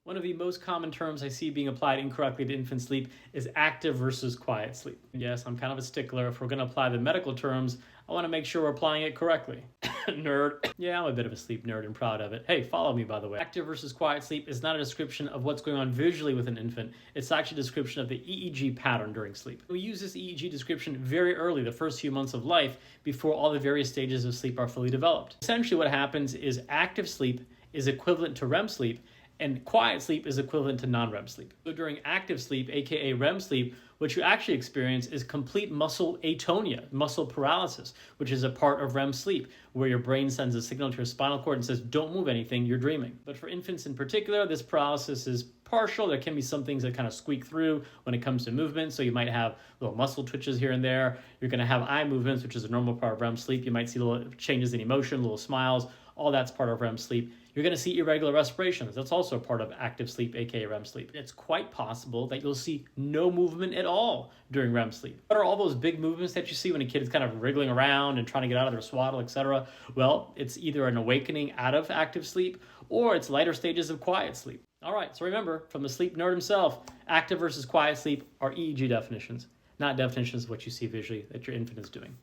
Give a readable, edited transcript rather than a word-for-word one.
One of the most common terms I see being applied incorrectly to infant sleep is active versus quiet sleep. Yes, I'm kind of a stickler. If we're going to apply the medical terms, I want to make sure we're applying it correctly. Nerd. Yeah, I'm a bit of a sleep nerd and proud of it. Hey, follow me, by the way. Active versus quiet sleep is not a description of what's going on visually with an infant. It's actually a description of the EEG pattern during sleep. We use this EEG description very early, the first few months of life, before all the various stages of sleep are fully developed. Essentially what happens is active sleep is equivalent to REM sleep, and quiet sleep is equivalent to non-REM sleep. So during active sleep, aka REM sleep, what you actually experience is complete muscle atonia, muscle paralysis, which is a part of REM sleep, where your brain sends a signal to your spinal cord and says, don't move anything, you're dreaming. But for infants in particular, this paralysis is partial. There can be some things that kind of squeak through when it comes to movement. So you might have little muscle twitches here and there. You're going to have eye movements, which is a normal part of REM sleep. You might see little changes in emotion, little smiles. All that's part of REM sleep. You're going to see irregular respirations. That's also part of active sleep, aka REM sleep. It's quite possible that you'll see no movement at all during REM sleep. What are all those big movements that you see when a kid is kind of wriggling around and trying to get out of their swaddle, etc.? Well, it's either an awakening out of active sleep or it's lighter stages of quiet sleep. All right, so remember, from the sleep nerd himself, active versus quiet sleep are EEG definitions, not definitions of what you see visually that your infant is doing.